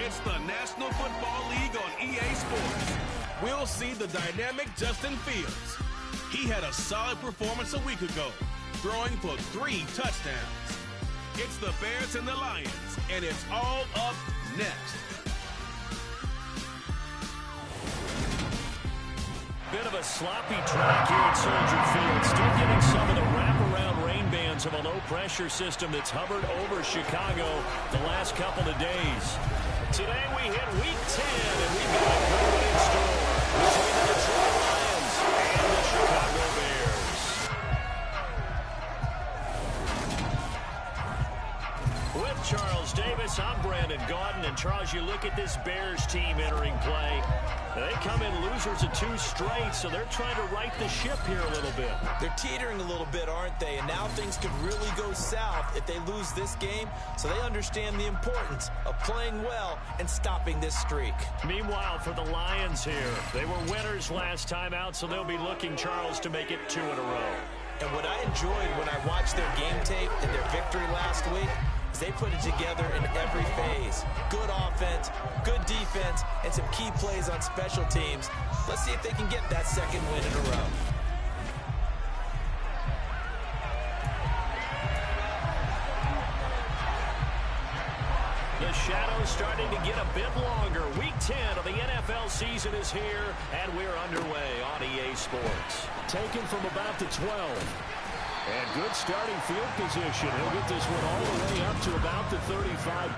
It's the National Football League on EA Sports. We'll see the dynamic Justin Fields. He had a solid performance a week ago, throwing for 3 touchdowns. It's the Bears and the Lions, and it's all up next. Bit of a sloppy track here at Soldier Field. Still getting some of the wraparound rain bands of a low-pressure system that's hovered over Chicago the last couple of days. Today we hit Week 10, and we've got a good one in store between the Detroit Lions and the Chicago Bears. With Charles Davis, I'm Brandon Gaudin. And Charles, you look at this Bears team entering play. They come in losers of 2 straight, so they're trying to right the ship here a little bit. They're teetering a little bit, aren't they? And now things could really go south if they lose this game, so they understand the importance of playing well and stopping this streak. Meanwhile, for the Lions here, they were winners last time out, so they'll be looking, Charles, to make it 2 in a row. And what I enjoyed when I watched their game tape and their victory last week, they put it together in every phase. Good offense, good defense, and some key plays on special teams. Let's see if they can get that 2nd win in a row. The shadow's starting to get a bit longer. Week 10 of the NFL season is here, and we're underway on EA Sports. Taken from about the 12. And good starting field position. He'll get this one all the way up to about the 35.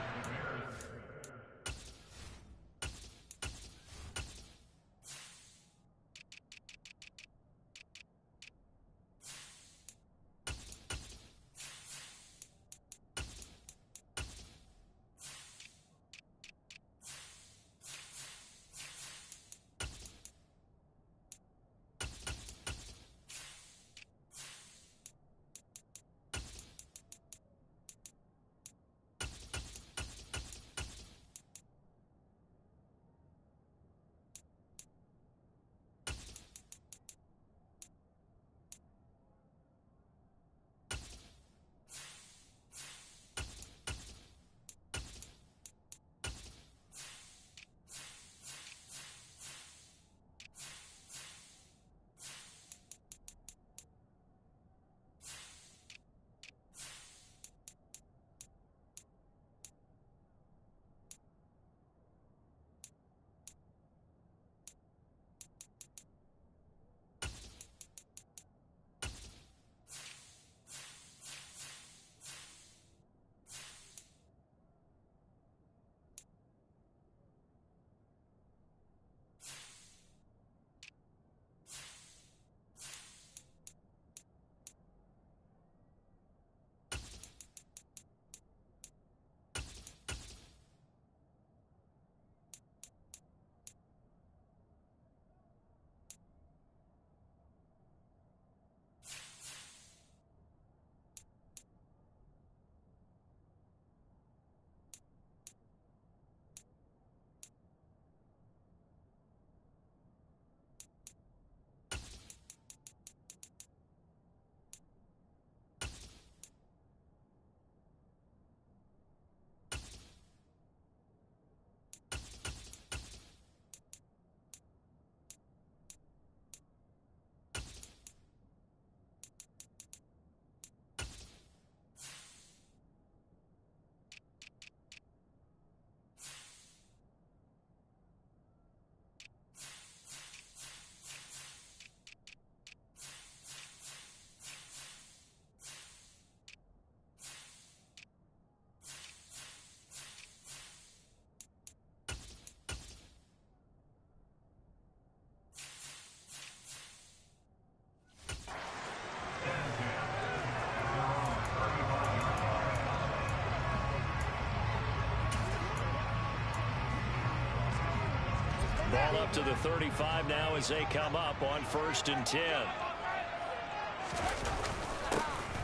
Ball up to the 35 now as they come up on 1st and 10.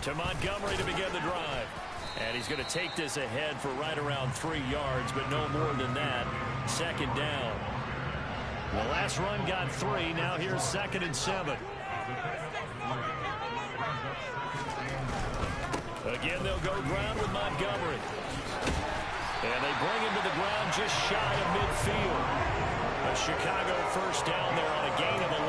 To Montgomery to begin the drive. And he's going to take this ahead for right around 3 yards, but no more than that. 2nd down. The last run got 3. Now here's 2nd and 7. Again, they'll go ground with Montgomery. And they bring him to the ground just shy of midfield. A Chicago first down there on a gain of 11.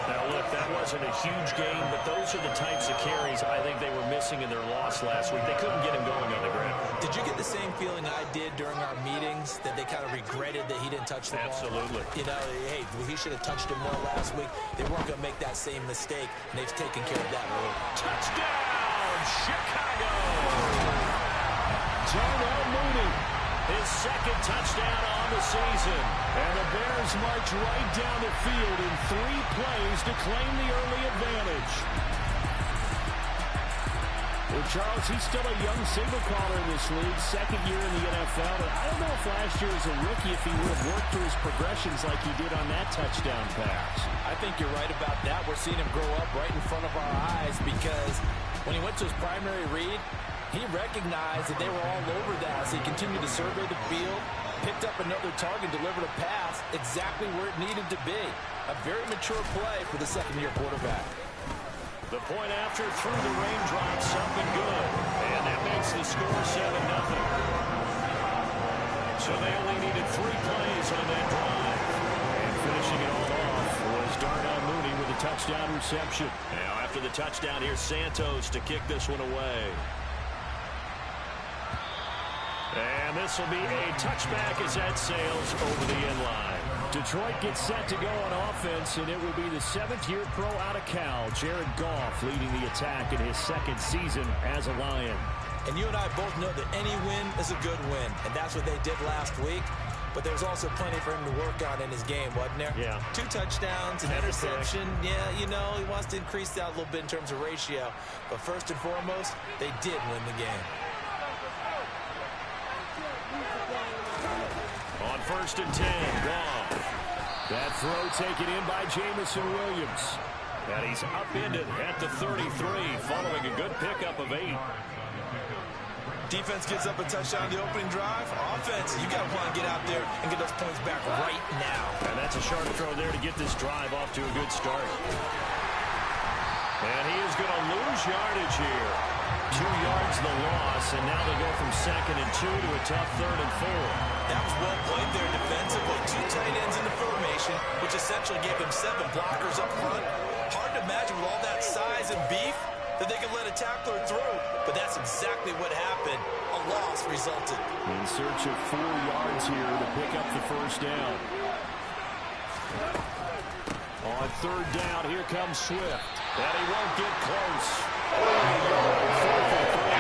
Now, look, that wasn't a huge gain, but those are the types of carries I think they were missing in their loss last week. They couldn't get him going on the ground. Did you get the same feeling I did during our meetings, that they kind of regretted that he didn't touch the ball? Absolutely. You know, hey, he should have touched him more last week. They weren't going to make that same mistake, and they've taken care of that early. Touchdown, Chicago! Darnell Mooney, his second touchdown on the season. And the Bears march right down the field in 3 plays to claim the early advantage. Well, Charles, he's still a young signal caller in this league, second year in the NFL. But I don't know if last year as a rookie, if he would have worked through his progressions like he did on that touchdown pass. I think you're right about that. We're seeing him grow up right in front of our eyes, because when he went to his primary read, he recognized that they were all over that, so he continued to survey the field, picked up another target, delivered a pass exactly where it needed to be. A very mature play for the second-year quarterback. The point after through the raindrops, something good. And that makes the score 7-0. So they only needed 3 plays on that drive. And finishing it all off was Darnell Mooney with a touchdown reception. Now after the touchdown, here's Santos to kick this one away. And this will be a touchback as that sails over the end line. Detroit gets set to go on offense, and it will be the 7th-year pro out of Cal, Jared Goff, leading the attack in his 2nd season as a Lion. And you and I both know that any win is a good win, and that's what they did last week. But there's also plenty for him to work on in his game, wasn't there? Yeah. 2 touchdowns, an interception. Yeah, you know, he wants to increase that a little bit in terms of ratio. But first and foremost, they did win the game. On 1st and 10, Goff. That throw taken in by Jamison Williams. And he's upended at the 33, following a good pickup of 8. Defense gives up a touchdown the opening drive. Offense, you got to want to get out there and get those points back right now. And that's a sharp throw there to get this drive off to a good start. And he is going to lose yardage here. 2 yards the loss, and now they go from 2nd and 2 to a tough 3rd and 4. That was well played there defensively. 2 tight ends in the formation, which essentially gave him 7 blockers up front. Hard to imagine with all that size and beef that they could let a tackler through. But that's exactly what happened. A loss resulted. In search of 4 yards here to pick up the first down. On 3rd down, here comes Swift. And he won't get close. 4th and 3.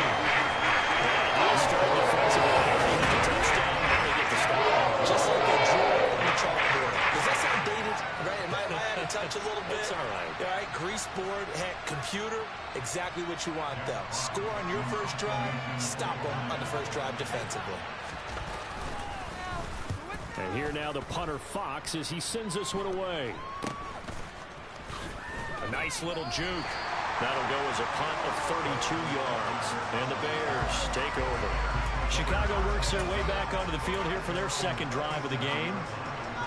He'll start defensively. They get the touchdown, then they get the stop. Just like they drew on the chalkboard. Does that sound dated? Right? Am I out of touch a little bit? It's all right. All right, grease board, heck, computer, exactly what you want, though. Score on your first drive, stop them on the first drive defensively. And here now the punter Fox as he sends this one away. A nice little juke. That'll go as a punt of 32 yards. And the Bears take over. Chicago works their way back onto the field here for their 2nd drive of the game.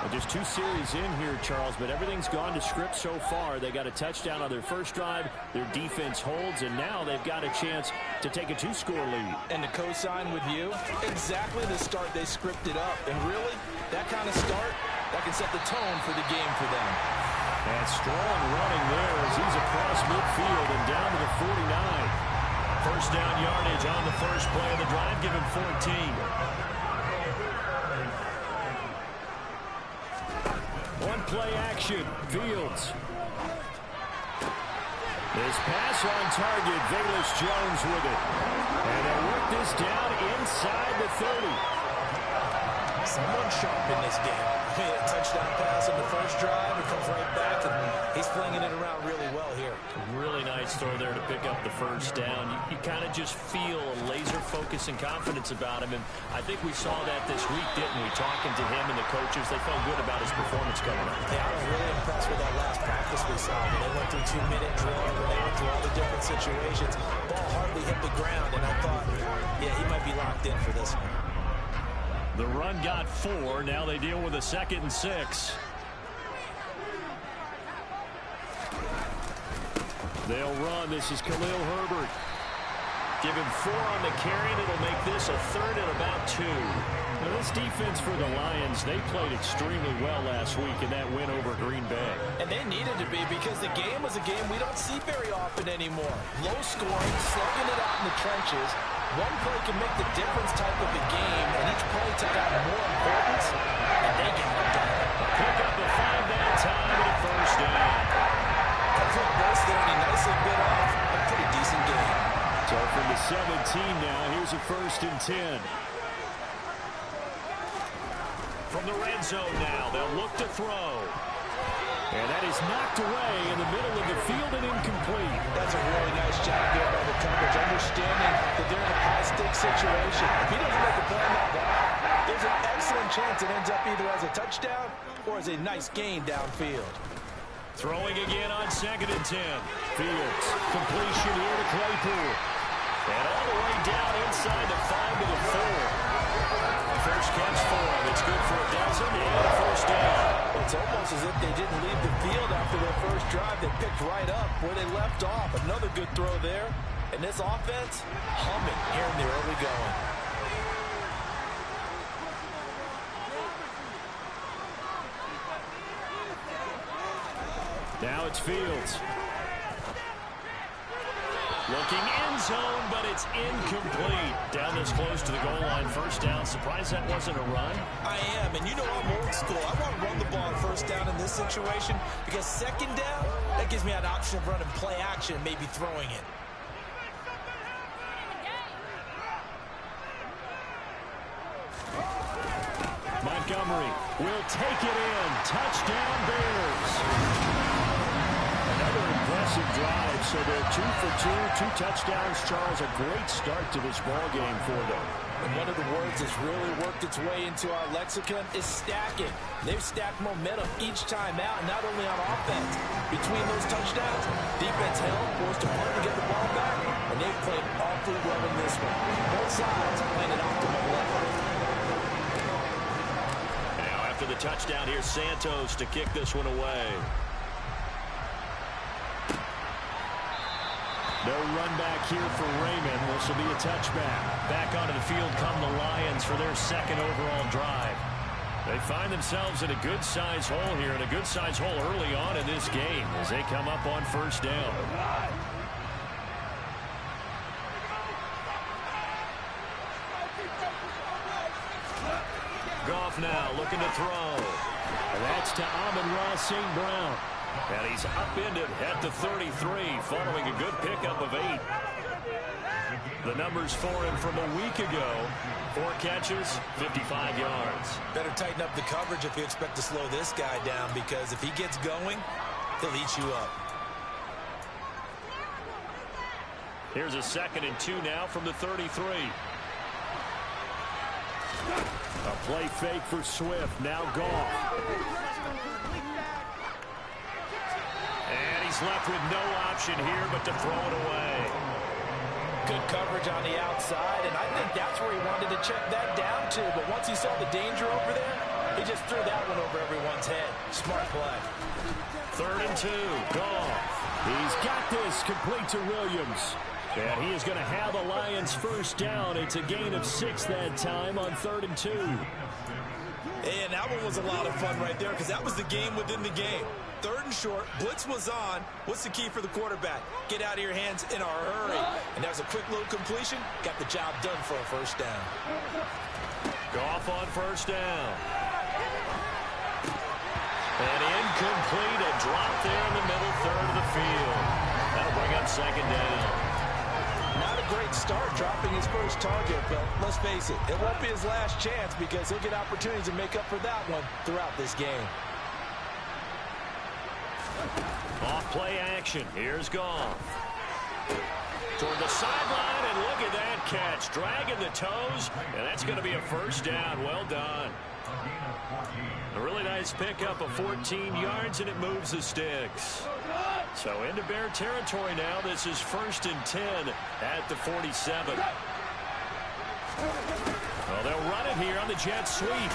Well, just 2 series in here, Charles, but everything's gone to script so far. They got a touchdown on their first drive. Their defense holds, and now they've got a chance to take a 2-score lead. And to co-sign with you, exactly the start they scripted up. And really, that kind of start, that can set the tone for the game for them. And strong running there as he's across midfield and down to the 49. First down yardage on the first play of the drive. Give him 14. One play action. Fields. His pass on target. Velus Jones with it. And they work this down inside the 30. Someone sharp in this game. A touchdown pass on the first drive. It comes right back, and he's flinging it around really well here. Really nice throw there to pick up the first down. You kind of just feel a laser focus and confidence about him, and I think we saw that this week, didn't we? Talking to him and the coaches, they felt good about his performance coming up. Yeah, I was really impressed with that last practice we saw. When they went through 2-minute drill, when they went through all the different situations, ball hardly hit the ground, and I thought, yeah, he might be locked in for this one. The run got 4. Now they deal with a 2nd and 6. They'll run. This is Khalil Herbert. Give him 4 on the carry, and it'll make this a third and about 2. Now, this defense for the Lions, they played extremely well last week in that win over Green Bay. And they needed to be, because the game was a game we don't see very often anymore. Low scoring, slugging it out in the trenches. One play can make the difference type of a game, and each play took out more importance, and they got it done. Pick up the 5-down time and a first down. A quick burst there, and he nicely bit off a pretty decent game. So from the 17 now, here's a 1st and 10. From the red zone now, they'll look to throw. And that is knocked away in the middle of the field and incomplete. That's a really nice job there by the coverage, understanding that they're in a high-stakes situation. If he doesn't make a play on that ball, there's an excellent chance it ends up either as a touchdown or as a nice gain downfield. Throwing again on 2nd and 10. Fields, completion here to Claypool. And all the way down inside the 5 to the 4. First catch for him. It's good for a dozen and a first down. It's almost as if they didn't leave the field after their first drive. They picked right up where they left off. Another good throw there. And this offense, humming here in the early going. Now it's Fields. Looking end zone, but it's incomplete. Down this close to the goal line. First down. Surprised that wasn't a run. I am, and you know I'm old school. I want to run the ball on first down in this situation because second down, that gives me an option of running play action and maybe throwing it. Montgomery will take it in. Touchdown, Bears. Another impressive drive, so they're 2 for 2, 2 touchdowns. Charles, a great start to this ball game for them. And one of the words that's really worked its way into our lexicon is stacking. They've stacked momentum each time out, not only on offense. Between those touchdowns, defense held, forced a punt to get the ball back, and they've played awfully well in this one. Both sides playing at optimal level. Now after the touchdown, here's Santos to kick this one away. No run back here for Raymond. This will be a touchback. Back onto the field come the Lions for their 2nd overall drive. They find themselves in a good-sized hole here, and a good-sized hole early on in this game as they come up on first down. Goff now looking to throw. And that's to Amon-Ra St. Brown. And he's upended at the 33 following a good pickup of 8. The numbers for him from a week ago: 4 catches, 55 yards. Better tighten up the coverage if you expect to slow this guy down, because if he gets going, he'll eat you up. Here's a 2nd and 2 now from the 33. A play fake for Swift. Now Goff. And he's left with no option here but to throw it away. Good coverage on the outside, and I think that's where he wanted to check that down to. But once he saw the danger over there, he just threw that one over everyone's head. Smart play. 3rd and 2. Goff. He's got this complete to Williams. And he is going to have the Lions first down. It's a gain of 6 that time on 3rd and 2. And that one was a lot of fun right there, because that was the game within the game. 3rd and short, blitz was on. What's the key for the quarterback? Get out of your hands in a hurry. And that was a quick little completion. Got the job done for a first down. Goff on first down. And incomplete, a drop there in the middle 3rd of the field. That'll bring up 2nd down. Not a great start dropping his first target, but let's face it, it won't be his last chance, because he'll get opportunities to make up for that one throughout this game. Off play action. Here's Goff. Toward the sideline, and look at that catch. Dragging the toes, and that's going to be a first down. Well done. A really nice pickup of 14 yards, and it moves the sticks. So into Bear territory now. This is 1st and 10 at the 47. Well, they'll run it here on the jet sweep.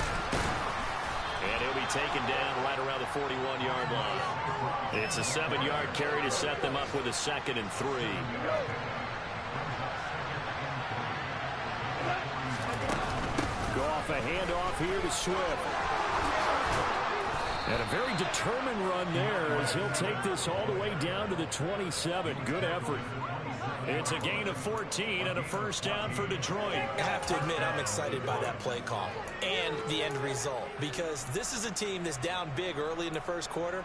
And he'll be taken down right around the 41-yard line. It's a 7-yard carry to set them up with a 2nd and 3. off. A handoff here to Swift. And a very determined run there as he'll take this all the way down to the 27. Good effort. It's a gain of 14 and a first down for Detroit. I have to admit, I'm excited by that play call and the end result, because this is a team that's down big early in the first quarter,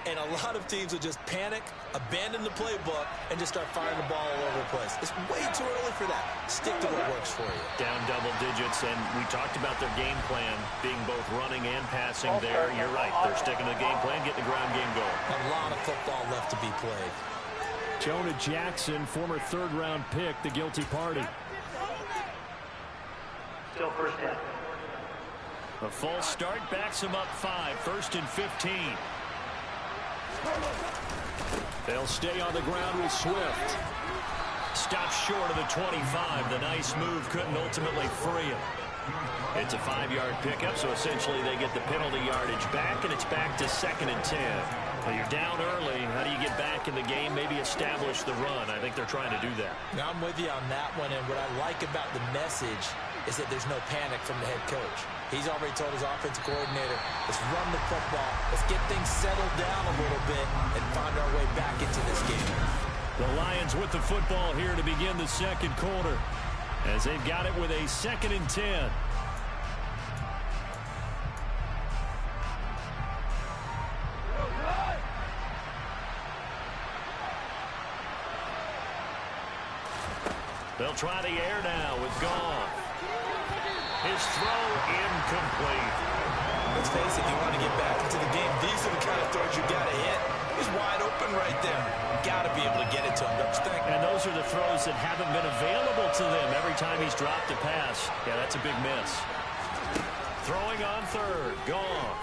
and a lot of teams will just panic, abandon the playbook, and just start firing the ball all over the place. It's way too early for that. Stick to what works for you. Down double digits, and we talked about their game plan being both running and passing there. You're right. They're sticking to the game plan, getting the ground game going. A lot of football left to be played. Jonah Jackson, former third-round pick, the guilty party. Still first down. A false start backs him up 5. First and 15. They'll stay on the ground with Swift. Stops short of the 25. The nice move couldn't ultimately free him. It's a 5-yard pickup, so essentially they get the penalty yardage back, and it's back to 2nd and 10. Well, you're down early. How do you get back in the game? Maybe establish the run. I think they're trying to do that. Now, I'm with you on that one, and what I like about the message is that there's no panic from the head coach. He's already told his offensive coordinator, let's run the football, let's get things settled down a little bit and find our way back into this game. The Lions with the football here to begin the second quarter, as they've got it with a 2nd and 10. They'll try the air now with Goff. His throw incomplete. Let's face it, if you want to get back into the game, these are the kind of throws you got to hit. He's wide open right there. Got to be able to get it to him, don't you think? And those are the throws that haven't been available to them every time he's dropped a pass. Yeah, that's a big miss. Throwing on third. Goff.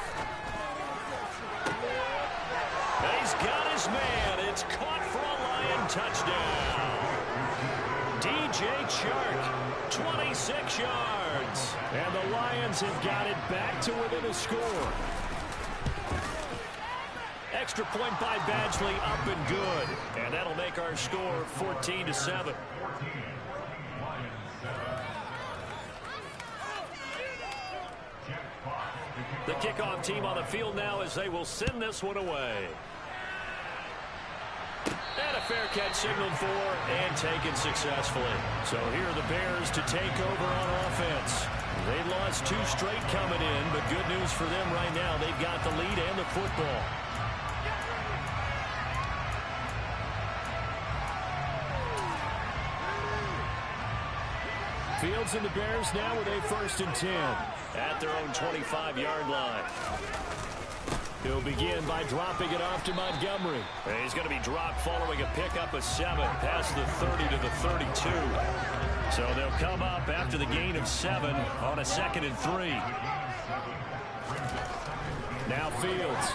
And he's got his man. It's caught for a Lion touchdown. DJ Chark, 26 yards. And the Lions have got it back to within a score. Extra point by Badgley, up and good. And that'll make our score 14-7. The kickoff team on the field now as they will send this one away. And a fair catch signaled for and taken successfully. So here are the Bears to take over on offense. They lost 2 straight coming in, but good news for them right now. They've got the lead and the football. Fields and the Bears now with a 1st and 10 at their own 25-yard line. He'll begin by dropping it off to Montgomery. He's going to be dropped following a pickup of 7 past the 30 to the 32. So they'll come up after the gain of 7 on a 2nd and 3. Now Fields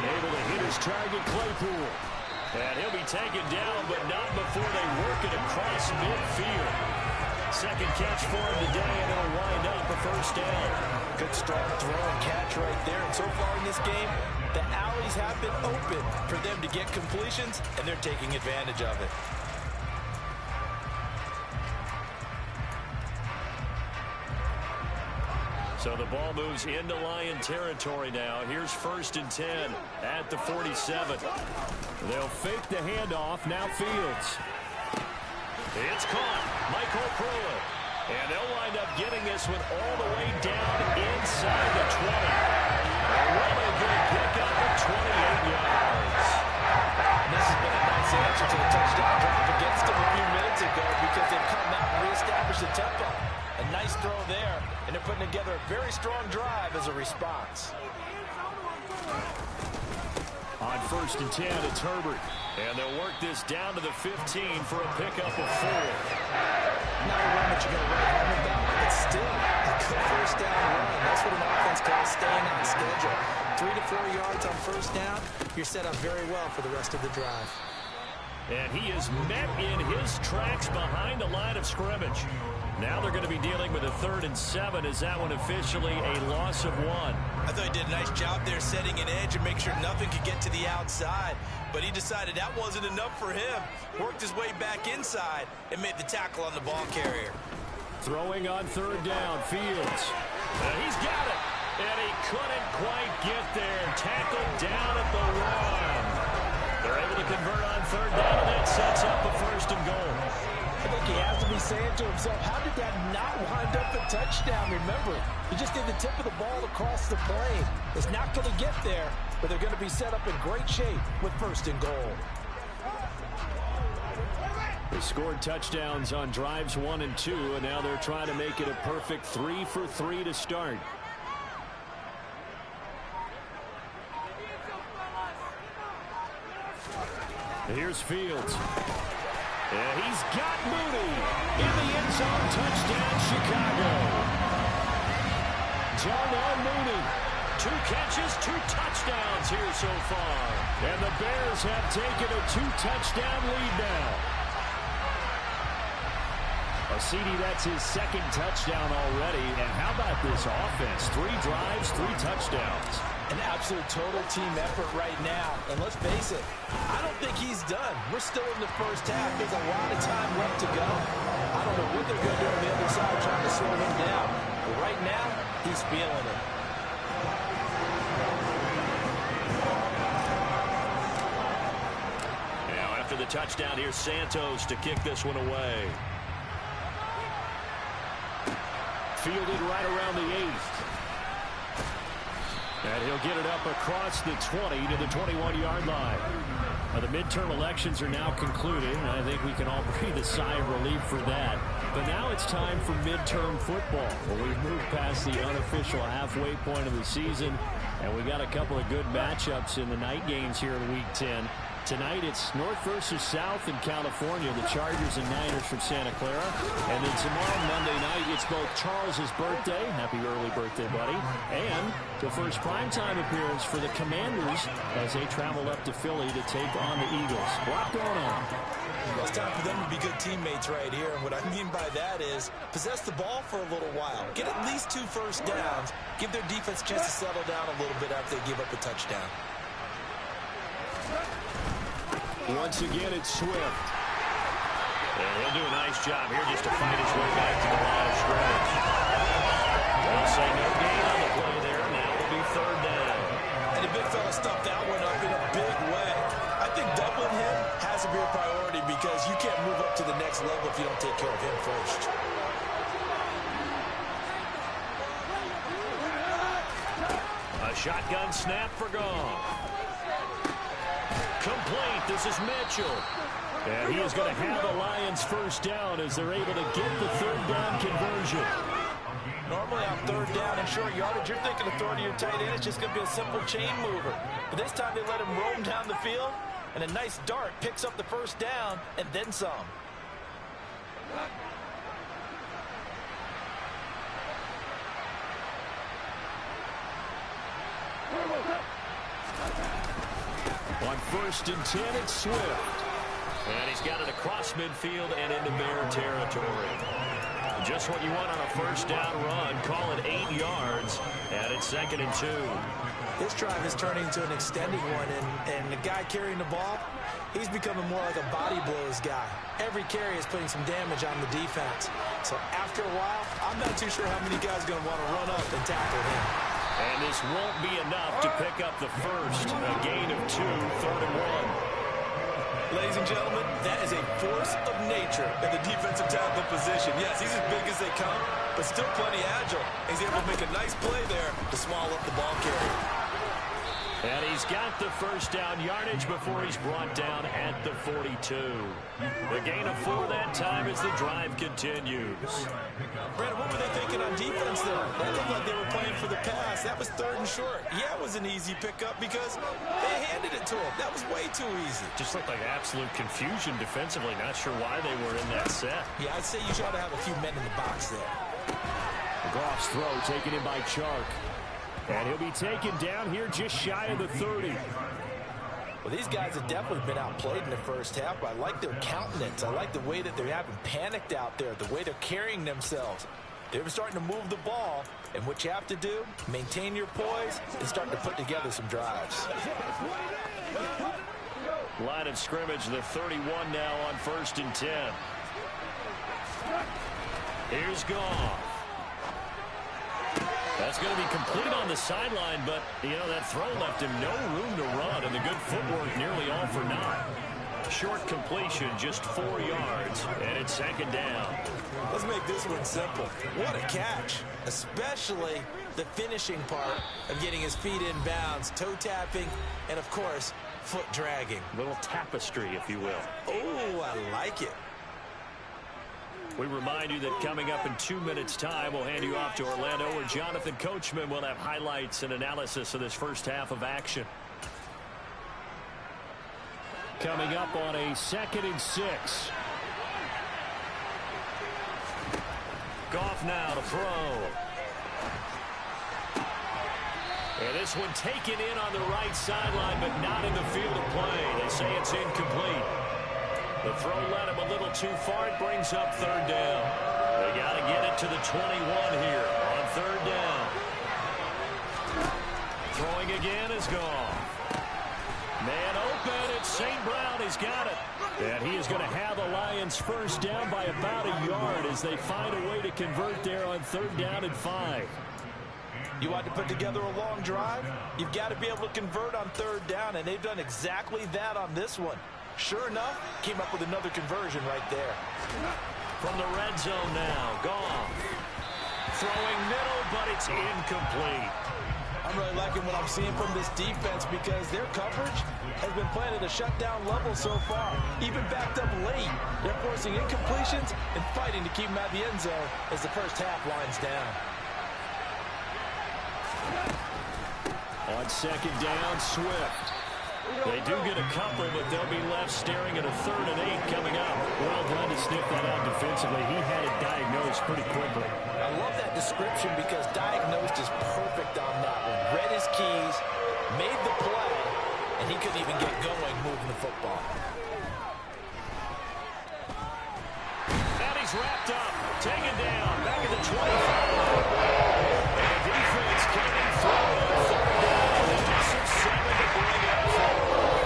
able to hit his target, Claypool. And he'll be taken down, but not before they work it across midfield. Second catch for him today, and it'll wind up a first down. Good strong throw and catch right there. And so far in this game, the alleys have been open for them to get completions, and they're taking advantage of it. So the ball moves into Lion territory now. Here's 1st and 10 at the 47. They'll fake the handoff. Now Fields. It's caught. Michael Pruitt. And they'll wind up getting this one all the way down inside the 20. A really good pickup of 28 yards. This has been a nice answer to the touchdown drop against them a few minutes ago, because they've come out and reestablished the tempo. A nice throw there, and they're putting together a very strong drive as a response. On 1st and 10, it's Herbert. And they'll work this down to the 15 for a pickup of 4. Not a run that you're going to write home about, but still a good first down run. That's what an offense calls staying on schedule. 3 to 4 yards on first down, you're set up very well for the rest of the drive. And he is met in his tracks behind the line of scrimmage. Now they're going to be dealing with a 3rd and 7. Is that one officially a loss of 1? I thought he did a nice job there setting an edge and make sure nothing could get to the outside. But he decided that wasn't enough for him. Worked his way back inside and made the tackle on the ball carrier. Throwing on third down, Fields. He's got it. And he couldn't quite get there. Tackled down at the 1. They're able to convert on third down, and that sets up a first and goal. I think he has to be saying to himself, how did that not wind up a touchdown? Remember, he just did the tip of the ball across the plane. It's not going to get there, but they're going to be set up in great shape with first and goal. They scored touchdowns on drives 1 and 2, and now they're trying to make it a perfect 3 for 3 to start. Here's Fields. And he's got Mooney in the end zone. Touchdown, Chicago. Darnell Mooney. 2 catches, 2 touchdowns here so far. And the Bears have taken a 2-touchdown lead now. CD, that's his 2nd touchdown already. And how about this offense? 3 drives, 3 touchdowns. An absolute total team effort right now. And let's face it, I don't think he's done. We're still in the first half. There's a lot of time left to go. I don't know what they're going to do on the other side trying to slow him down. But right now, he's feeling it. Now after the touchdown, here's Santos to kick this one away. Fielded right around the 8th. And he'll get it up across the 20 to the 21-yard line. Now, the midterm elections are now concluded, and I think we can all breathe a sigh of relief for that. But now it's time for midterm football. Well, we've moved past the unofficial halfway point of the season, and we got a couple of good matchups in the night games here in Week 10. Tonight it's North versus South in California, the Chargers and Niners from Santa Clara. And then tomorrow, Monday night, it's both Charles's birthday, happy early birthday, buddy, and the first primetime appearance for the Commanders as they travel up to Philly to take on the Eagles. A lot going on. Well, it's time for them to be good teammates right here. And what I mean by that is possess the ball for a little while. Get at least 2 first downs. Give their defense a chance to settle down a little bit after they give up a touchdown. Once again, it's Swift. And he'll do a nice job here just to fight his way back to the line of scrimmage. They'll say no gain on the play there. Now it'll be third down. And the big fella stuffed that one up in a big way. I think doubling him has to be a priority because you can't move up to the next level if you don't take care of him first. A shotgun snap for Goff. Complete. This is Mitchell. And he is going to have the Lions first down as they're able to get the third down conversion. Normally on third down and short yardage, you're thinking of throwing to your tight end. It's just going to be a simple chain mover. But this time they let him roam down the field, and a nice dart picks up the first down and then some. On 1st and 10, it's Swift. And he's got it across midfield and into Bear territory. Just what you want on a first down run. Call it 8 yards, and it's 2nd and 2. This drive is turning into an extended one, and the guy carrying the ball, he's becoming more like a body blows guy. Every carry is putting some damage on the defense. So after a while, I'm not too sure how many guys are going to want to run up and tackle him. And this won't be enough to pick up the first. A gain of 2, 3rd and 1. Ladies and gentlemen, that is a force of nature in the defensive tackle position. Yes, he's as big as they come, but still plenty agile. He's able to make a nice play there to small up the ball carrier. And he's got the first down yardage before he's brought down at the 42. The gain of 4 that time as the drive continues. Brandon, what were they thinking on defense there? They looked like they were playing for the pass. That was 3rd and short. Yeah, it was an easy pickup because they handed it to him. That was way too easy. Just looked like absolute confusion defensively. Not sure why they were in that set. Yeah, I'd say you ought to have a few men in the box there. Goff's throw taken in by Chark. And he'll be taken down here just shy of the 30. Well, these guys have definitely been outplayed in the first half. I like their countenance. I like the way that they're having panicked out there, the way they're carrying themselves. They're starting to move the ball, and what you have to do, maintain your poise and start to put together some drives. Line of scrimmage, the 31 now on 1st and 10. Here's Goff. That's going to be complete on the sideline, but, that throw left him no room to run, and the good footwork nearly all for naught. Short completion, just 4 yards, and it's second down. Let's make this one simple. What a catch, especially the finishing part of getting his feet in bounds, toe tapping, and, of course, foot dragging. A little tapestry, if you will. Oh, I like it. We remind you that coming up in 2 minutes' time, we'll hand you off to Orlando, where Jonathan Coachman will have highlights and analysis of this first half of action. Coming up on a 2nd and 6. Goff now to throw. And this one taken in on the right sideline, but not in the field of play. They say it's incomplete. The throw led him a little too far. It brings up 3rd down. They got to get it to the 21 here on 3rd down. Throwing again is Goff. Man open. It's St. Brown. He's got it. And he is going to have the Lions first down by about a yard as they find a way to convert there on 3rd down and 5. You want to put together a long drive? You've got to be able to convert on 3rd down, and they've done exactly that on this one. Sure enough, came up with another conversion right there. From the red zone now, Goff. Throwing middle, but it's incomplete. I'm really liking what I'm seeing from this defense because their coverage has been playing at a shutdown level so far. Even backed up late, they're forcing incompletions and fighting to keep them out of the end zone as the first half winds down. On 2nd down, Swift. They do get a couple, but they'll be left staring at a 3rd and 8 coming up. Well done to sniff that out defensively. He had it diagnosed pretty quickly. I love that description because diagnosed is perfect on that one. Read his keys, made the play, and he couldn't even get going moving the football. And he's wrapped up, taken down, back at the 25. And the defense coming through on 3rd down. Massive 7 to bring up forward.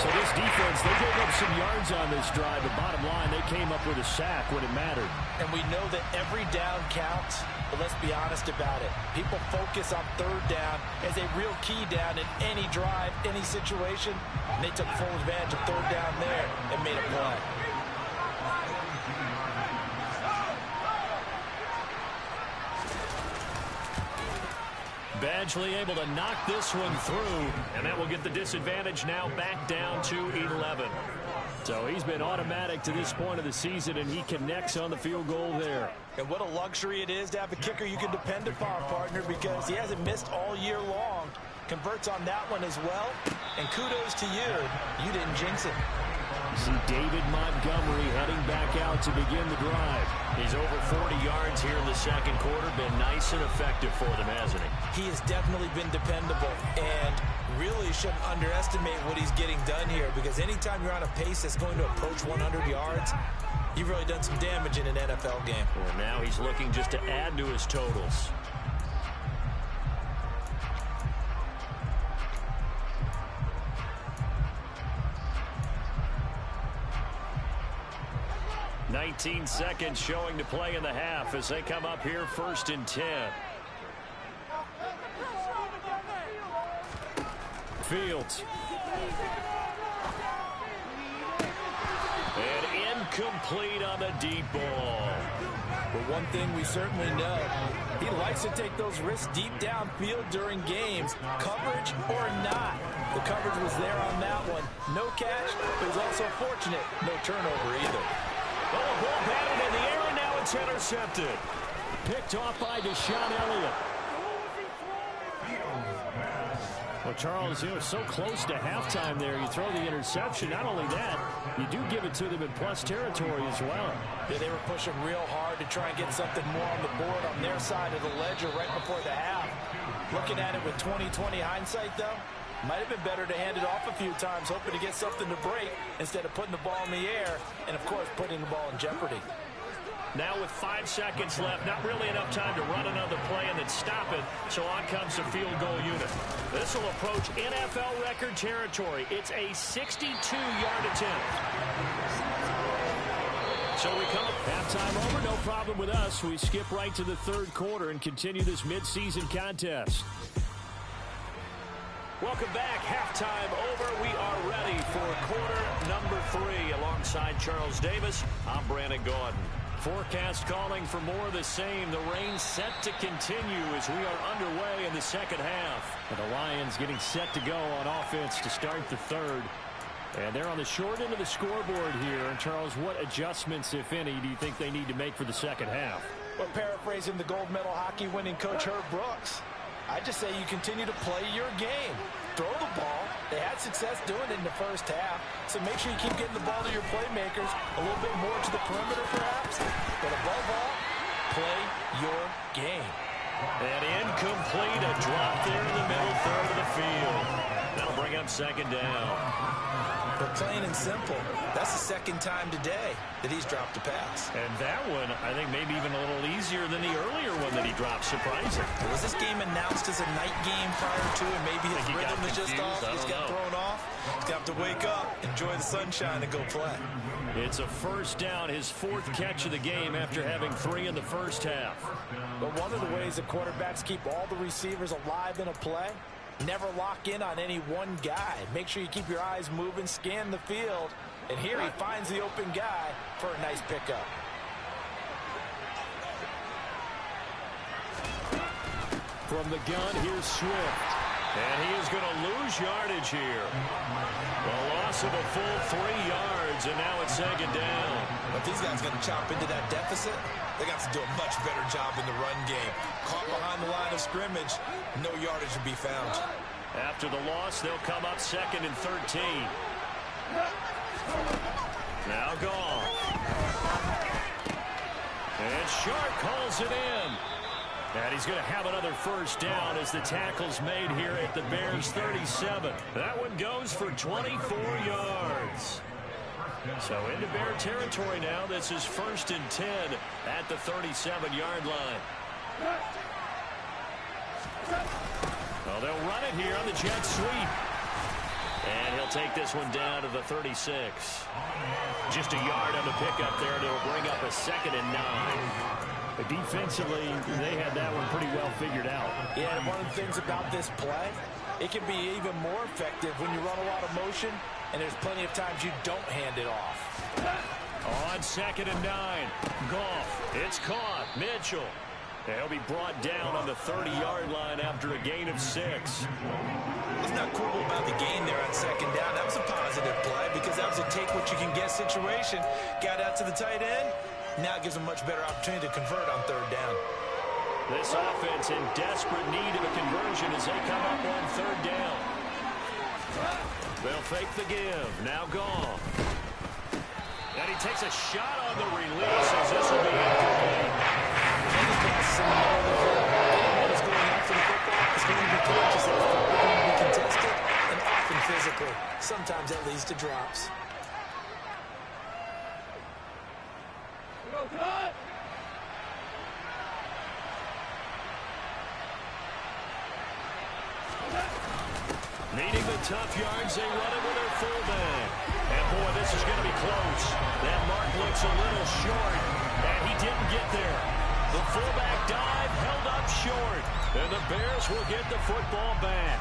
So this defense, they gave up some yards on this drive, but bottom line, they came up with a sack when it mattered. And we know that every down counts, but let's be honest about it. People focus on 3rd down as a real key down in any drive, any situation. And they took full advantage of 3rd down there and made a play. Badgley able to knock this one through, and that will get the disadvantage now back down to 11. So he's been automatic to this point of the season, and he connects on the field goal there. And what a luxury it is to have a kicker you can depend upon, partner, because he hasn't missed all year long. Converts on that one as well, and kudos to you. You didn't jinx it. You see David Montgomery heading back out to begin the drive. He's over 40 yards here in the 2nd quarter. Been nice and effective for them, hasn't he? He has definitely been dependable and really shouldn't underestimate what he's getting done here because anytime you're on a pace that's going to approach 100 yards, you've really done some damage in an NFL game. Well, now he's looking just to add to his totals. "19 seconds showing to play in the half as they come up here 1st and 10. Fields. And incomplete on the deep ball. But one thing we certainly know, he likes to take those risks deep downfield during games, coverage or not. The coverage was there on that one. No catch, but he's also fortunate. No turnover either. Oh, a ball batted in the air, and now it's intercepted. Picked off by Deshaun Elliott. Well, Charles, so close to halftime there. You throw the interception. Not only that, you do give it to them in plus territory as well. Yeah, they were pushing real hard to try and get something more on the board on their side of the ledger right before the half. Looking at it with 20/20 hindsight, though, might have been better to hand it off a few times, hoping to get something to break instead of putting the ball in the air and, of course, putting the ball in jeopardy. Now with 5 seconds left, not really enough time to run another play and then stop it, so on comes the field goal unit. This will approach NFL record territory. It's a 62-yard attempt. So we come halftime over, no problem with us. We skip right to the third quarter and continue this midseason contest. Welcome back. Halftime over. We are ready for quarter number 3. Alongside Charles Davis, I'm Brandon Gaudin. Forecast calling for more of the same. The rain set to continue as we are underway in the second half. And the Lions getting set to go on offense to start the third. And they're on the short end of the scoreboard here. And Charles, what adjustments, if any, do you think they need to make for the second half? Well, paraphrasing the gold medal hockey winning coach Herb Brooks, I just say you continue to play your game. Throw the ball. They had success doing it in the first half, so make sure you keep getting the ball to your playmakers, a little bit more to the perimeter perhaps, but above all, play your game. And incomplete, a drop there in the middle third of the field. That'll bring up second down. But plain and simple, that's the second time today that he's dropped a pass. And that one, I think, maybe even a little easier than the earlier one that he dropped. Surprising. Was this game announced as a night game prior to, and maybe his rhythm is just off? He's got thrown off. He's got to wake up, enjoy the sunshine, and go play. It's a first down, his 4th catch of the game after having 3 in the first half. But one of the ways that quarterbacks keep all the receivers alive in a play, never lock in on any one guy. Make sure you keep your eyes moving, scan the field, and here he finds the open guy for a nice pickup. From the gun, here's Swift. And he is going to lose yardage here. A loss of a full 3 yards, and now it's second down. But these guys going to chop into that deficit. They got to do a much better job in the run game. Caught behind the line of scrimmage, no yardage to be found. After the loss, they'll come up 2nd and 13. Now gone. And Sharp calls it in. And he's going to have another first down as the tackle's made here at the Bears 37. That one goes for 24 yards. So into Bear territory now. This is 1st and 10 at the 37-yard line. Well, they'll run it here on the jet sweep. And he'll take this one down to the 36. Just a yard on the pickup there, and it'll bring up a 2nd and 9. But defensively, they had that one pretty well figured out. Yeah, and one of the things about this play, it can be even more effective when you run a lot of motion, and there's plenty of times you don't hand it off. On 2nd and 9, Goff, it's caught, Mitchell. And he'll be brought down on the 30-yard line after a gain of 6. It's not cool about the gain there on 2nd down. That was a positive play because that was a take-what-you-can-get situation. Got out to the tight end. Now it gives them much better opportunity to convert on 3rd down. This offense in desperate need of a conversion as they come up on 3rd down. They'll fake the give. Now gone. And he takes a shot on the release as this will be incomplete. Any passes in the middle of the field, anyone that's going after the football is going to be conscious that the football is going to be contested and often physical. Sometimes that leads to drops. Needing the tough yards, they run it with their fullback. And boy, this is going to be close. That mark looks a little short, and he didn't get there. The fullback dive held up short, and the Bears will get the football back.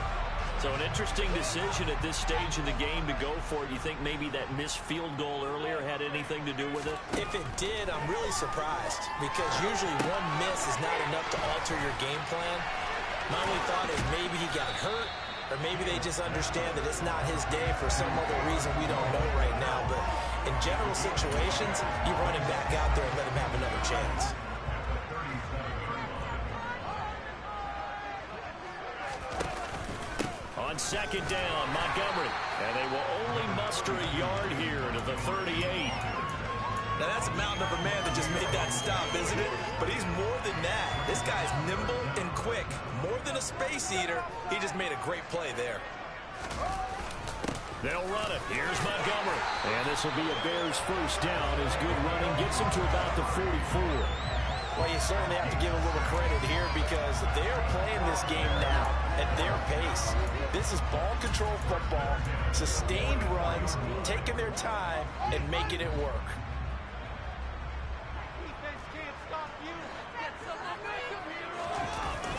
So an interesting decision at this stage of the game to go for it. You think maybe that missed field goal earlier had anything to do with it? If it did, I'm really surprised because usually one miss is not enough to alter your game plan. My only thought is maybe he got hurt, or maybe they just understand that it's not his day for some other reason we don't know right now. But in general situations, you run him back out there and let him have another chance. On 2nd down, Montgomery. And they will only muster a yard here to the 38. Now that's a mountain of a man that just made that stop, isn't it? But he's more than that. This guy's nimble and quick. More than a space eater, he just made a great play there. They'll run it. Here's Montgomery. And this will be a Bears first down as good running gets him to about the 44. Well, you certainly have to give a little credit here because they're playing this game now at their pace. This is ball control football, sustained runs, taking their time, and making it work.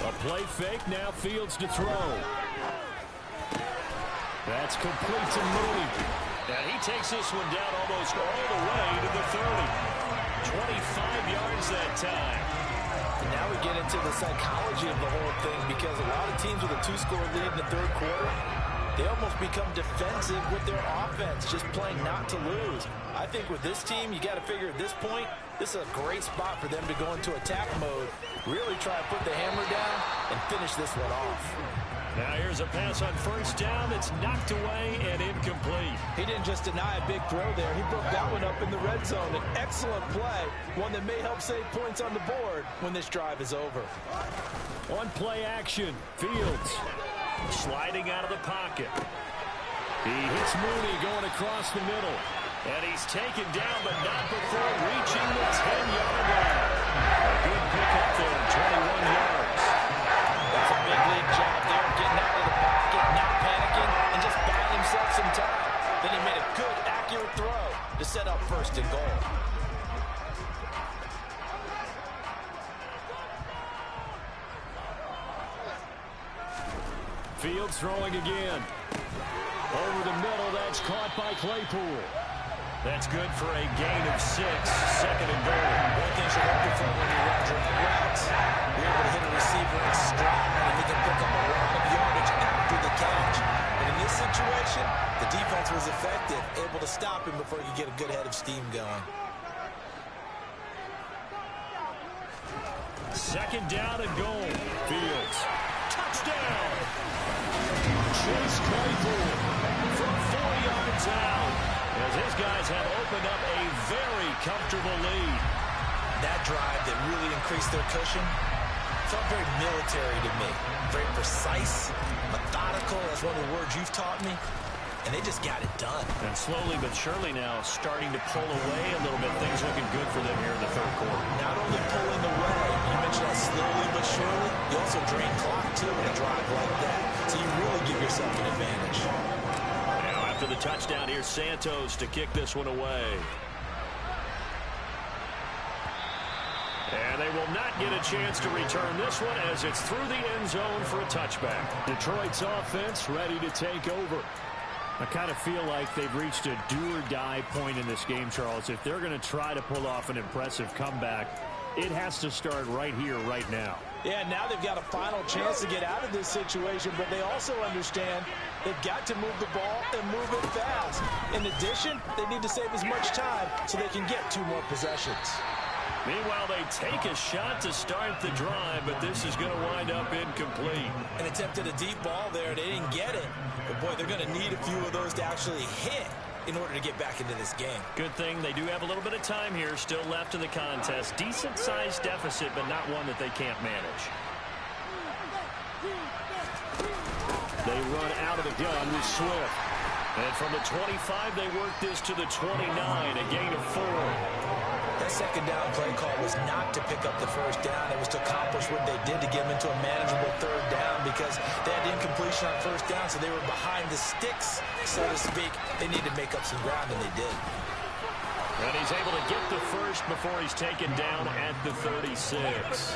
A play fake, now Fields to throw. That's complete to Mooney. And he takes this one down almost all the way to the 30. 25 yards that time. And now we get into the psychology of the whole thing, because a lot of teams with a 2-score lead in the third quarter, they almost become defensive with their offense, just playing not to lose. I think with this team, you got to figure at this point, this is a great spot for them to go into attack mode, really try to put the hammer down and finish this one off. Now here's a pass on first down that's knocked away and incomplete. He didn't just deny a big throw there. He broke that one up in the red zone. An excellent play, one that may help save points on the board when this drive is over. One play action. Fields sliding out of the pocket. He hits Mooney going across the middle. And he's taken down, but not before reaching the 10-yard line. A good pickup there, 21 yards. That's a big league job there, getting out of the pocket, not panicking, and just buying himself some time. Then he made a good, accurate throw to set up first and goal. Fields throwing again. Over the middle, that's caught by Claypool. That's good for a gain of 6, second and goal. One thing you're looking for when you run drag routes, you're able to hit a receiver in stride, and he can pick up a lot of yardage after the catch. But in this situation, the defense was effective, able to stop him before he could get a good head of steam going. Second down and goal. Fields. Touchdown! Chase Claypool from 4 yards out, as his guys have opened up a very comfortable lead. That drive that really increased their cushion felt very military to me. Very precise, methodical, that's one of the words you've taught me. And they just got it done. And slowly but surely now starting to pull away a little bit. Things looking good for them here in the third quarter. Not only pulling away, you mentioned that slowly but surely, you also drain clock too in a drive like that. So you really give yourself an advantage. Now after the touchdown, here's Santos to kick this one away. And they will not get a chance to return this one as it's through the end zone for a touchback. Detroit's offense ready to take over. I kind of feel like they've reached a do-or-die point in this game, Charles. If they're going to try to pull off an impressive comeback, it has to start right here, right now. Yeah, now they've got a final chance to get out of this situation, but they also understand they've got to move the ball and move it fast. In addition, they need to save as much time so they can get 2 more possessions. Meanwhile, they take a shot to start the drive, but this is going to wind up incomplete. And attempted a deep ball there. They didn't get it. But, boy, they're going to need a few of those to actually hit in order to get back into this game. Good thing they do have a little bit of time here still left in the contest. Decent-sized deficit, but not one that they can't manage. They run out of the gun with Swift. And from the 25, they work this to the 29, a gain of 4. That second down play call was not to pick up the first down. It was to accomplish what they did to get them into a manageable third down, because they had incompletion on first down, so they were behind the sticks, so to speak. They needed to make up some ground, and they did. And he's able to get the first before he's taken down at the 36.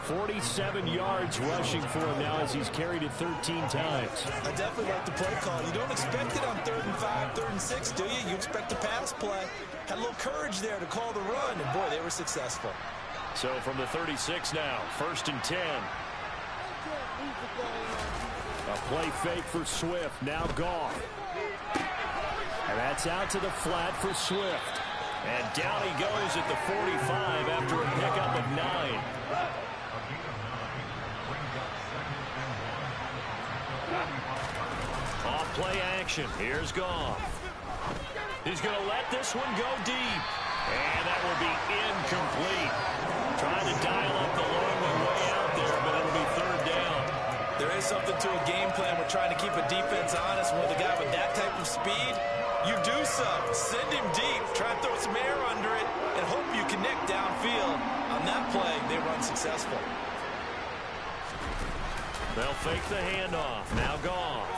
47 yards rushing for him now as he's carried it 13 times. I definitely like the play call. You don't expect it on 3rd and 5, 3rd and 6, do you? You expect a pass play. Had a little courage there to call the run, and boy, they were successful. So from the 36 now, 1st and 10. A play fake for Swift, now Goff. And that's out to the flat for Swift. And down he goes at the 45 after a pickup of 9. Off play action. Here's Goff. He's going to let this one go deep. And that will be incomplete. Trying to dial up the long one way out there, but it'll be 3rd down. There is something to a game plan. We're trying to keep a defense honest. With a guy with that type of speed, you do so. Send him deep. Try and throw some air under it and hope you connect downfield. On that play, they run successful. They'll fake the handoff. Now Goff.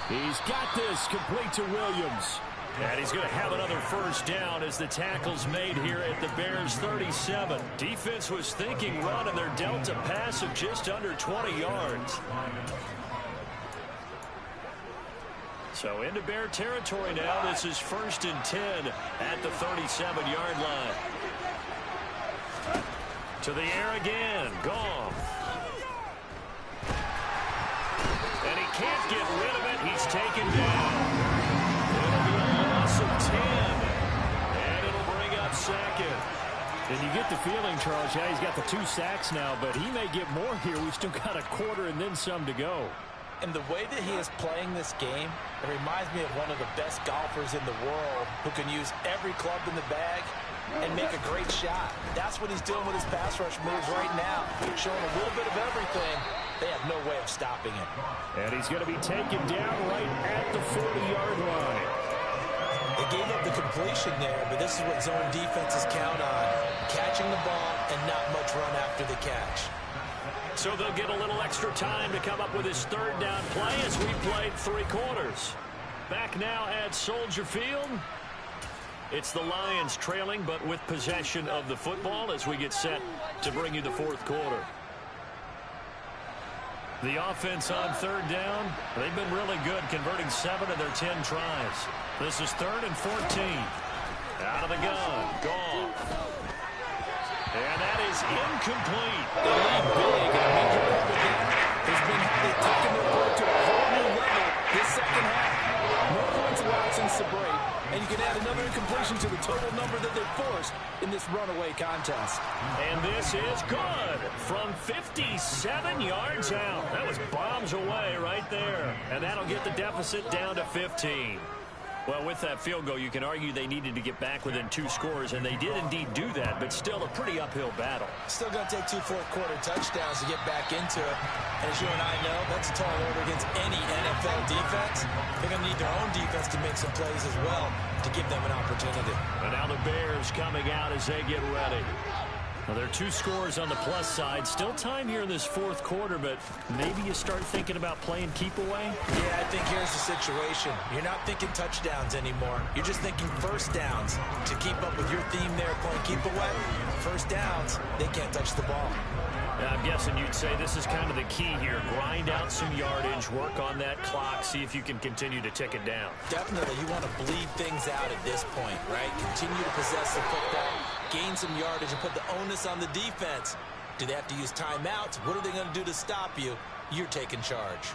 He's got this complete to Williams. And he's going to have another first down as the tackle's made here at the Bears 37. Defense was thinking run, and they're dealt a pass of just under 20 yards. So into Bear territory now. This is 1st and 10 at the 37-yard line. To the air again. Goff. And he can't get rid of it. He's taken down. It'll be a loss of 10. And it'll bring up 2nd. And you get the feeling, Charles, yeah, he's got the 2 sacks now, but he may get more here. We've still got a quarter and then some to go. And the way that he is playing this game, it reminds me of one of the best golfers in the world who can use every club in the bag and make a great shot. That's what he's doing with his pass rush moves right now, showing a little bit of everything. They have no way of stopping him. And he's going to be taken down right at the 40-yard line. They gave up the completion there, but this is what zone defenses count on, catching the ball and not much run after the catch. So they'll get a little extra time to come up with his 3rd down play as we played 3 quarters. Back now at Soldier Field. It's the Lions trailing, but with possession of the football as we get set to bring you the 4th quarter. The offense on 3rd down, they've been really good, converting 7 of their 10 tries. This is 3rd and 14. Out of the gun, Goff. And that is incomplete. The lead big, and a major part of that has been how they've taken their play to a whole new level this second half. No points allowed since the break, and you can add another incompletion to the total number that they've forced in this runaway contest. And this is good from 57 yards out. That was bombs away right there. And that'll get the deficit down to 15. Well, with that field goal, you can argue they needed to get back within 2 scores, and they did indeed do that, but still a pretty uphill battle. Still going to take 2 fourth-quarter touchdowns to get back into it. And as you and I know, that's a tall order against any NFL defense. They're going to need their own defense to make some plays as well to give them an opportunity. And now the Bears coming out as they get ready. Well, there are 2 scores on the plus side. Still time here in this 4th quarter, but maybe you start thinking about playing keep away? Yeah, I think here's the situation. You're not thinking touchdowns anymore. You're just thinking first downs. To keep up with your theme there, playing keep away, first downs, they can't touch the ball. I'm guessing you'd say this is kind of the key here. Grind out some yardage, work on that clock, see if you can continue to tick it down. Definitely, you want to bleed things out at this point, right? Continue to possess the football, gain some yardage, and put the onus on the defense. Do they have to use timeouts? What are they going to do to stop you? You're taking charge.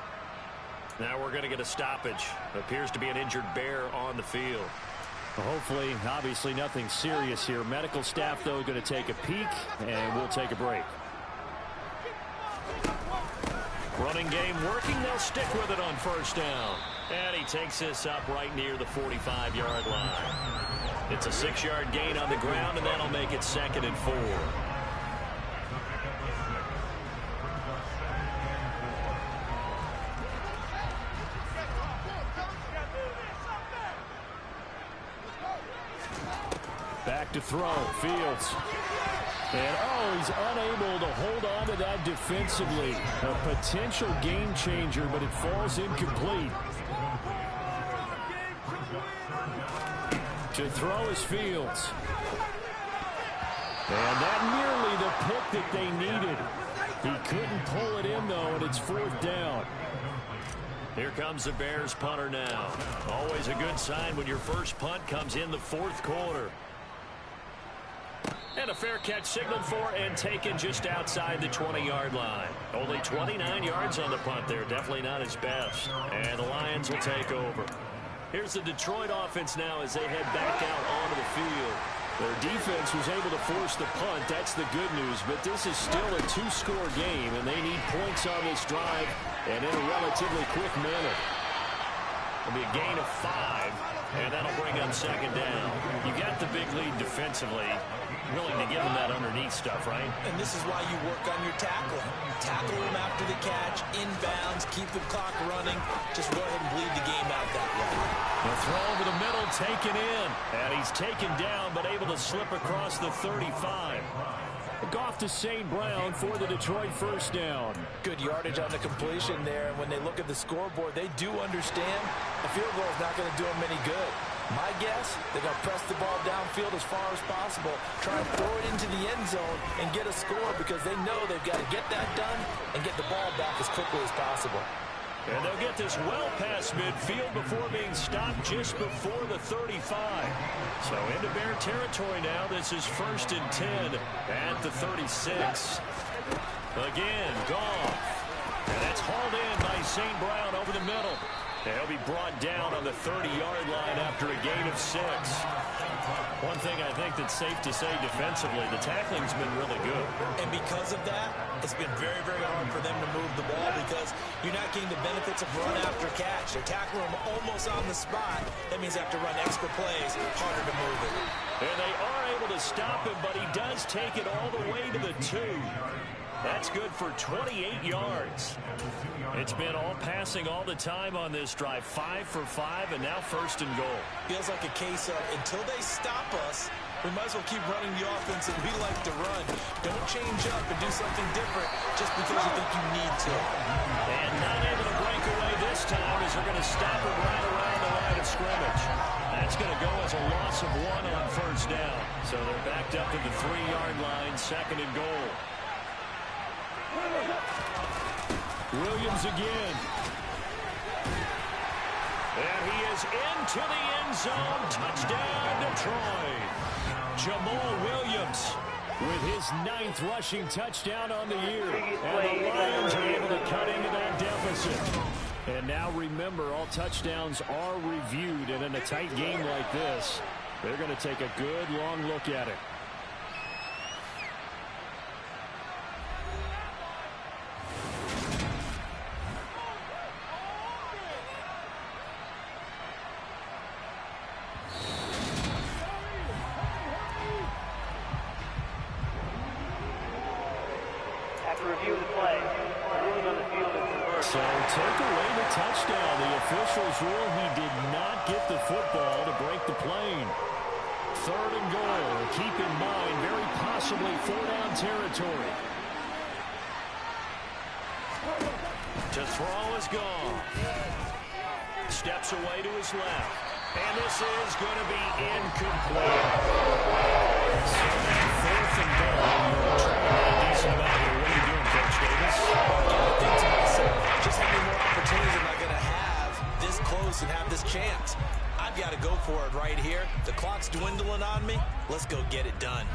Now we're going to get a stoppage. Appears to be an injured Bear on the field. Well, hopefully, obviously nothing serious here. Medical staff, though, going to take a peek, and we'll take a break. Running game working. They'll stick with it on first down. And he takes this up right near the 45-yard line. It's a 6-yard gain on the ground, and that'll make it 2nd and 4. Back to throw. Fields. And, oh, he's unable to hold on to that defensively. A potential game changer, but it falls incomplete. To throw is Fields. And that nearly the pick that they needed. He couldn't pull it in, though, and it's 4th down. Here comes the Bears punter now. Always a good sign when your first punt comes in the 4th quarter. And a fair catch signaled for and taken just outside the 20-yard line. Only 29 yards on the punt there. Definitely not his best. And the Lions will take over. Here's the Detroit offense now as they head back out onto the field. Their defense was able to force the punt. That's the good news. But this is still a 2-score game, and they need points on this drive and in a relatively quick manner. It'll be a gain of 5, and that'll bring up 2nd down. You got the big lead defensively. Willing to give them that underneath stuff, right? And this is why you work on your tackling. Tackle them after the catch, inbounds, keep the clock running. Just go ahead and bleed the game out that way. The throw over the middle, taken in. And he's taken down, but able to slip across the 35. Goff to St. Brown for the Detroit first down. Good yardage on the completion there. And when they look at the scoreboard, they do understand the field goal is not going to do them any good. My guess, they're going to press the ball downfield as far as possible, try and throw it into the end zone and get a score because they know they've got to get that done and get the ball back as quickly as possible. And they'll get this well past midfield before being stopped just before the 35. So into Bear territory now. This is 1st and 10 at the 36. Again, Goff. And that's hauled in by St. Brown over the middle. And he'll be brought down on the 30-yard line after a gain of 6. One thing I think that's safe to say defensively, the tackling's been really good. And because of that, it's been very, very hard for them to move the ball because you're not getting the benefits of run after catch. They're tackling them almost on the spot. That means they have to run extra plays, harder to move it. And they are able to stop him, but he does take it all the way to the 2. That's good for 28 yards. It's been all passing all the time on this drive. 5 for 5, and now 1st and goal. Feels like a case of until they stop us, we might as well keep running the offense that we like to run. Don't change up and do something different just because you think you need to. And not able to break away this time as they're going to stop it right around the line of scrimmage. That's going to go as a loss of 1 on 1st down. So they're backed up to the 3-yard line, 2nd and goal. Williams again. And he is into the end zone. Touchdown, Detroit. Jamal Williams with his 9th rushing touchdown on the year. And the Lions are able to cut into that deficit. And now remember, all touchdowns are reviewed. And in a tight game like this, they're going to take a good long look at it. Review the play. Ruling on the field is reversed. So take away the touchdown. The officials rule he did not get the football to break the plane. 3rd and goal. Keep in mind, very possibly 4-down territory. To throw is gone. Steps away to his left. And this is going to be incomplete. So that 4th and goal. You're trying to get a decent amount here. What are you doing, Coach Davis? I think to myself, just how many more opportunities am I going to have this close and have this chance? I've got to go for it right here. The clock's dwindling on me. Let's go get it done.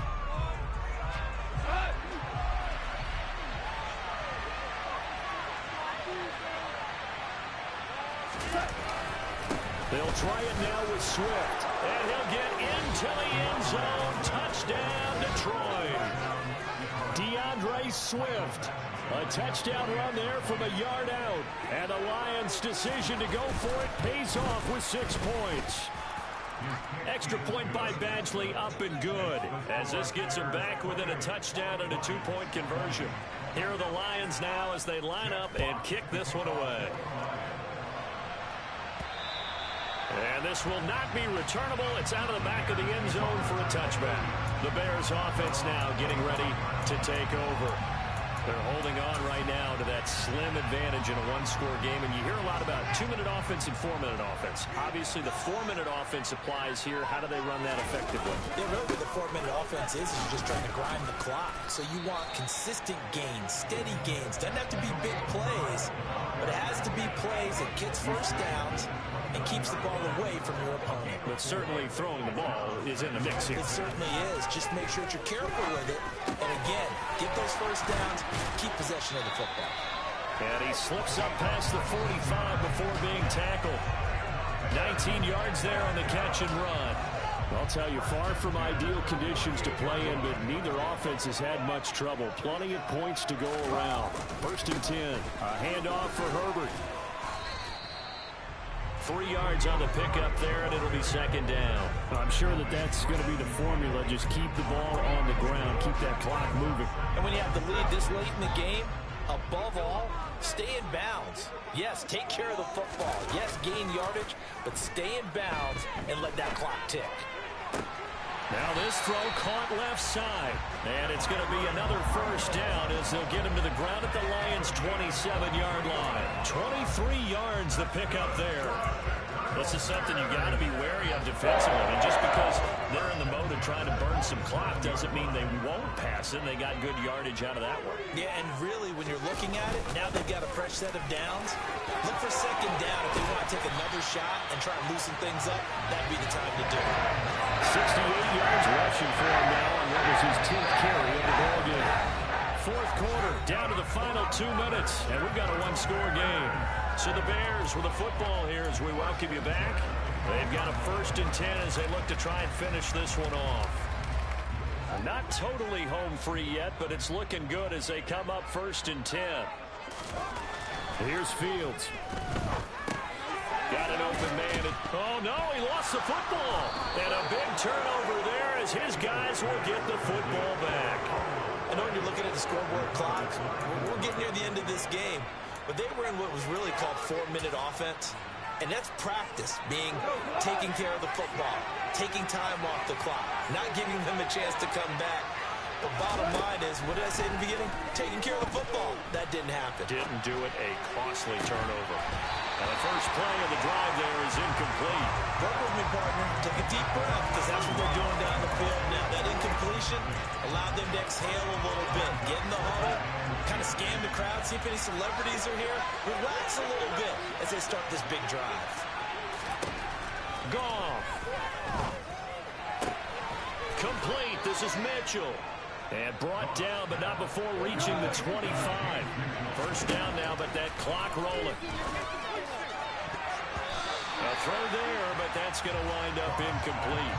They'll try it now with Swift. And he'll get into the end zone. Touchdown, Detroit. DeAndre Swift. A touchdown run there from a yard out. And the Lions' decision to go for it pays off with 6 points. Extra point by Badgley, up and good. As this gets him back within a touchdown and a 2-point conversion. Here are the Lions now as they line up and kick this one away. And this will not be returnable. It's out of the back of the end zone for a touchback. The Bears offense now getting ready to take over. They're holding on right now to that slim advantage in a 1-score game. And you hear a lot about 2-minute offense and 4-minute offense. Obviously, the 4-minute offense applies here. How do they run that effectively? Yeah, really what the 4-minute offense is just trying to grind the clock. So you want consistent gains, steady gains. Doesn't have to be big plays, but it has to be plays that gets 1st downs and keeps the ball away from your opponent. But certainly throwing the ball is in the mix here. It certainly is. Just make sure that you're careful with it. And again, get those 1st downs, keep possession of the football. And he slips up past the 45 before being tackled. 19 yards there on the catch and run. I'll tell you, far from ideal conditions to play in, but neither offense has had much trouble. Plenty of points to go around. 1st and 10. A handoff for Herbert. 3 yards on the pickup there, and it'll be 2nd down. I'm sure that's going to be the formula. Just keep the ball on the ground. Keep that clock moving. And when you have the lead this late in the game, above all, stay in bounds. Yes, take care of the football. Yes, gain yardage, but stay in bounds and let that clock tick. Now this throw caught left side. And it's going to be another 1st down as they'll get him to the ground at the Lions' 27-yard line. 23 yards the pickup there. This is something you got to be wary of defensively. And just because they're in the mode of trying to burn some clock doesn't mean they won't pass it. They got good yardage out of that one. Yeah, and really, when you're looking at it, now they've got a fresh set of downs. Look for second down if they want to take another shot and try and loosen things up. That'd be the time to do it. 68 yards rushing for him now on what was his 10th carry of the ball game. Fourth quarter, down to the final 2 minutes, and we've got a one-score game. So the Bears with the football here as we welcome you back. They've got a 1st and 10 as they look to try and finish this one off. Not totally home free yet, but it's looking good as they come up 1st and 10. Here's Fields. Got an open man. Oh, no, he lost the football. And a big turnover there as his guys will get the football back. I know when you're looking at the scoreboard clock, we're getting near the end of this game, but they were in what was really called 4-minute offense, and that's practice, being taking care of the football, taking time off the clock, not giving them a chance to come back. But bottom line is, what did I say in the beginning? Taking care of the football. That didn't happen. Didn't do it. A costly turnover. And the first play of the drive there is incomplete. Work with me, partner. Take a deep breath, because that's what they're doing down the field now. That incompletion allowed them to exhale a little bit. Get in the huddle, kind of scan the crowd, see if any celebrities are here. Relax a little bit as they start this big drive. Goff. Complete. This is Mitchell. And brought down, but not before reaching the 25. First down now, but that clock rolling. A throw there, but that's going to wind up incomplete.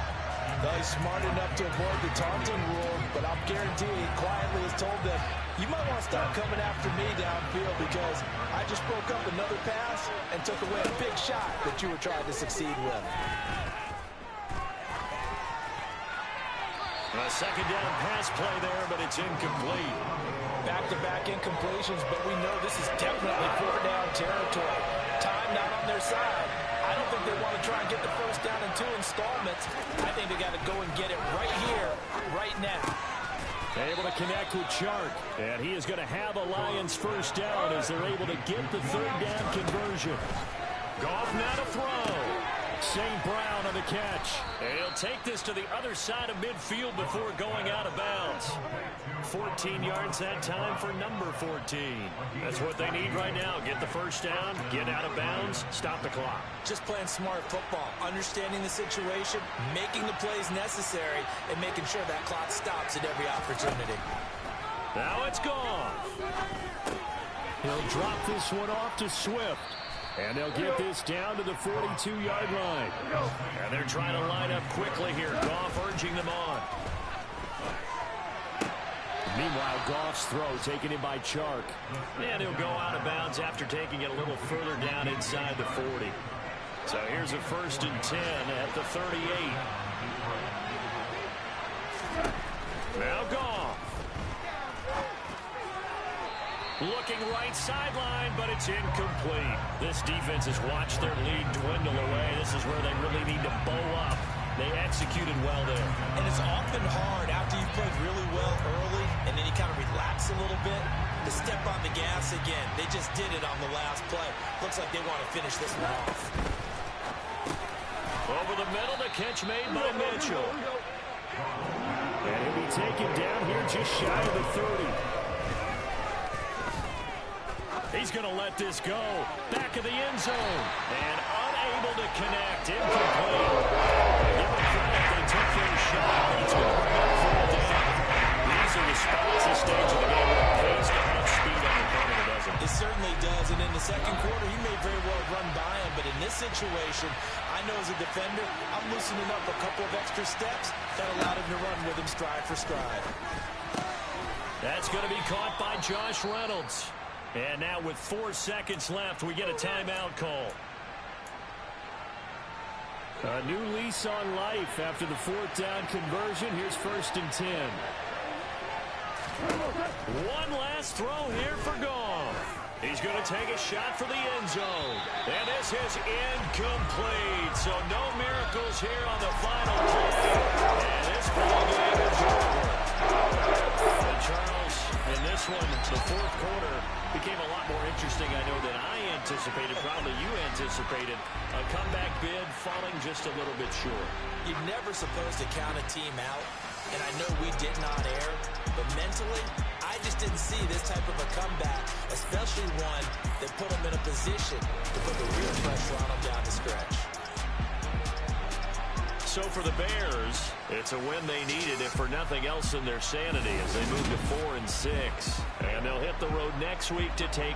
Well, he's smart enough to avoid the taunting rule, but I'm guaranteeing he quietly has told them, you might want to stop coming after me downfield because I just broke up another pass and took away a big shot that you were trying to succeed with. A second down pass play there, but it's incomplete. Back-to-back incompletions, but we know this is definitely 4-down territory. Time not on their side. I don't think they want to try and get the first down in 2 installments. I think they got to go and get it right here, right now. Able to connect with Chark, and he is going to have a Lions first down as they're able to get the 3rd down conversion. Goff now to throw. St. Brown on the catch. And he'll take this to the other side of midfield before going out of bounds. 14 yards that time for number 14. That's what they need right now. Get the first down, get out of bounds, stop the clock. Just playing smart football, understanding the situation, making the plays necessary, and making sure that clock stops at every opportunity. Now it's gone. He'll drop this one off to Swift. And they'll get this down to the 42-yard line. And they're trying to line up quickly here. Goff urging them on. Meanwhile, Goff's throw taken in by Chark. And he'll go out of bounds after taking it a little further down inside the 40. So here's a 1st and 10 at the 38. Now Goff. Looking right sideline, but it's incomplete. This defense has watched their lead dwindle away. This is where they really need to bow up. They executed well there. And it's often hard after you've played really well early and then you kind of relax a little bit to step on the gas again. They just did it on the last play. Looks like they want to finish this one off. Over the middle, the catch made by Mitchell. And he'll be taken down here just shy of the 30. He's going to let this go. Back of the end zone. And unable to connect. Incomplete. Give them credit. They took their shot. It's going to bring up 4th down. These are the spots, this stage of the game, where it pays to have speed on the perimeter, doesn't it? It certainly does. And in the second quarter, he may very well run by him. But in this situation, I know as a defender, I'm loosening up a couple of extra steps that allowed him to run with him stride for stride. That's going to be caught by Josh Reynolds. And now with 4 seconds left, we get a timeout call. A new lease on life after the 4th down conversion. Here's 1st and 10. One last throw here for Goff. He's going to take a shot for the end zone. And this is incomplete. So no miracles here on the final play. And this ball game is over. And Charles, in this one, the 4th quarter, Became a lot more interesting, I know, than I anticipated. Probably you anticipated. A comeback bid falling just a little bit short. You're never supposed to count a team out, and I know we did not air, but mentally, I just didn't see this type of a comeback, especially one that put them in a position to put the real pressure on them down the stretch. So for the Bears, it's a win they needed, if for nothing else, in their sanity as they move to 4-6. And they'll hit the road next week to take